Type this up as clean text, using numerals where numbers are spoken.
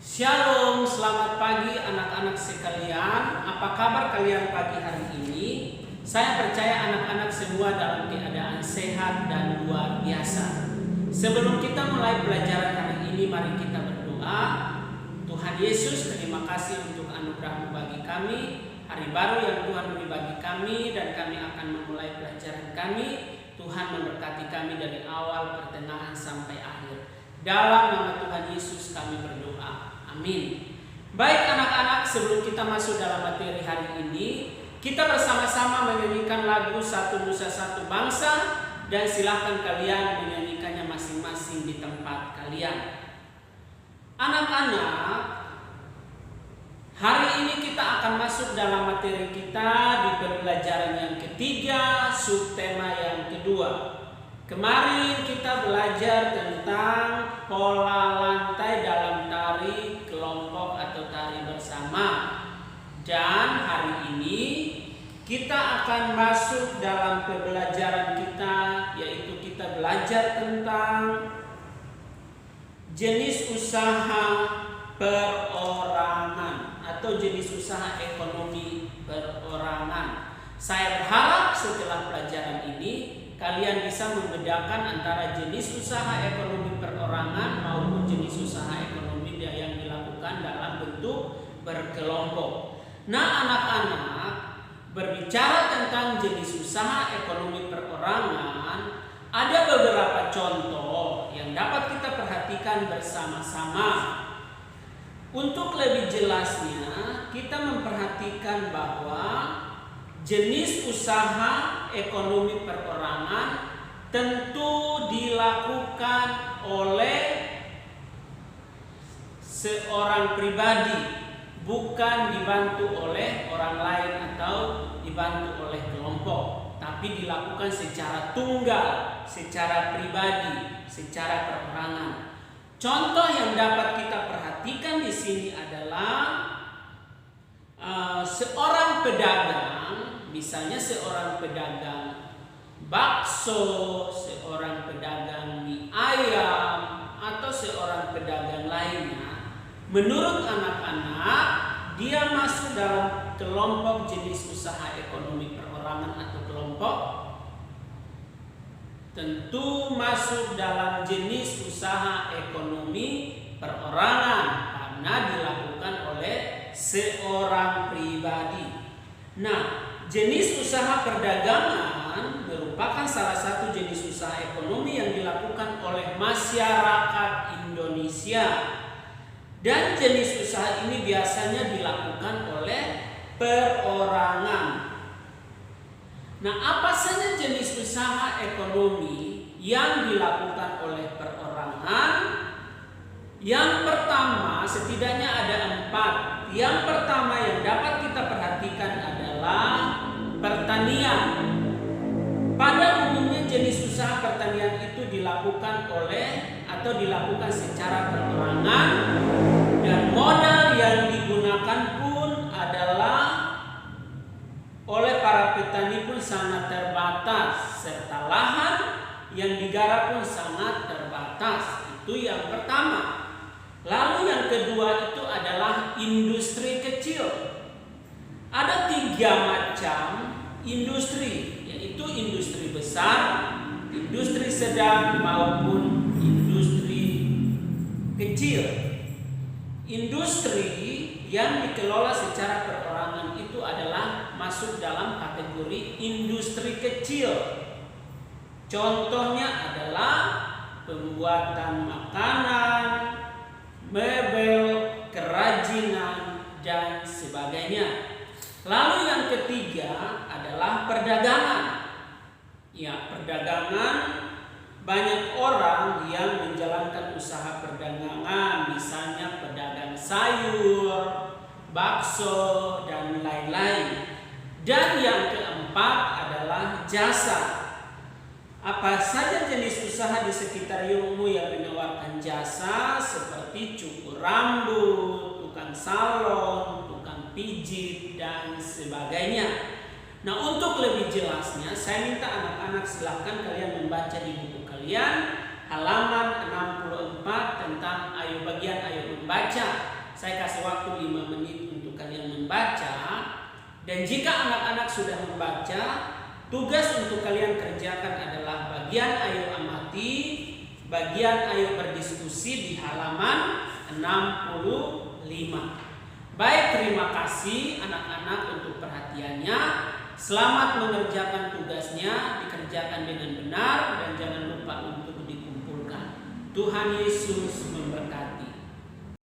Shalom, selamat pagi anak-anak sekalian. Apa kabar kalian pagi hari ini? Saya percaya anak-anak semua dalam keadaan sehat dan luar biasa. Sebelum kita mulai pelajaran hari ini, mari kita berdoa. Tuhan Yesus, terima kasih untuk anugerah-Mu bagi kami, hari baru yang Tuhan beri bagi kami, dan kami akan memulai pelajaran kami. Tuhan memberkati kami dari awal, pertengahan, sampai akhir. Dalam nama Tuhan Yesus kami berdoa. Amin. Baik anak-anak, sebelum kita masuk dalam materi hari ini, kita bersama-sama menyanyikan lagu Satu Nusa Satu Bangsa, dan silahkan kalian menyanyikannya masing-masing di tempat kalian. Anak-anak, hari ini kita akan masuk dalam materi kita di pembelajaran yang ketiga, subtema yang kedua. Kemarin kita belajar tentang pola lantai dalam tari kelompok atau tari bersama. Dan hari ini kita akan masuk dalam pembelajaran kita, yaitu kita belajar tentang jenis usaha perorangan atau jenis usaha ekonomi perorangan. Saya berharap setelah pelajaran ini kalian bisa membedakan antara jenis usaha ekonomi perorangan maupun jenis usaha ekonomi yang dilakukan dalam bentuk berkelompok. Nah anak-anak, berbicara tentang jenis usaha ekonomi perorangan, ada beberapa contoh yang dapat kita perhatikan bersama-sama. Untuk lebih jelasnya, kita memperhatikan bahwa jenis usaha ekonomi perorangan tentu dilakukan oleh seorang pribadi, bukan dibantu oleh orang lain atau dibantu oleh kelompok, tapi dilakukan secara tunggal, secara pribadi, secara perorangan. Contoh yang dapat kita perhatikan di sini adalah seorang pedagang, misalnya seorang pedagang bakso, seorang pedagang mie ayam, atau seorang pedagang lainnya. Menurut anak-anak, dia masuk dalam kelompok jenis usaha ekonomi perorangan atau kelompok? Tentu masuk dalam jenis usaha ekonomi perorangan karena dilakukan oleh seorang pribadi. Nah, jenis usaha perdagangan merupakan salah satu jenis usaha ekonomi yang dilakukan oleh masyarakat Indonesia. Dan jenis usaha ini biasanya dilakukan oleh perorangan. Nah, apa saja jenis usaha ekonomi yang dilakukan oleh perorangan? Yang pertama, setidaknya ada 4. Yang pertama yang dapat kita perhatikan adalah pertanian. Pada umumnya jenis usaha pertanian itu dilakukan oleh atau dilakukan secara perorangan, dan modal yang digunakan pun adalah oleh para petani pun sangat terbatas, serta lahan yang digarap pun sangat terbatas. Itu yang pertama. Lalu yang kedua itu adalah industri kecil. Ada 3 macam industri, yaitu industri besar, industri sedang, maupun industri kecil. Industri yang dikelola secara perorangan itu adalah masuk dalam kategori industri kecil. Contohnya adalah pembuatan makanan, mebel, kerajinan, dan sebagainya. Lalu yang ketiga adalah perdagangan. Ya, perdagangan, banyak orang yang menjalankan usaha perdagangan, misalnya pedagang sayur, bakso, dan lain-lain. Dan yang keempat adalah jasa. Apa saja jenis usaha di sekitar rumahmu yang menawarkan jasa seperti cukur rambut, tukang salon, tukang pijit, dan sebagainya. Nah, untuk lebih jelasnya saya minta anak-anak silahkan kalian membaca di buku kalian halaman 64 tentang bagian ayo membaca. Saya kasih waktu 5 menit untuk kalian membaca. Dan jika anak-anak sudah membaca, tugas untuk kalian kerjakan adalah bagian ayo amati, bagian ayo berdiskusi di halaman 65. Baik, terima kasih anak-anak untuk perhatiannya. Selamat mengerjakan tugasnya, dikerjakan dengan benar dan jangan lupa untuk dikumpulkan. Tuhan Yesus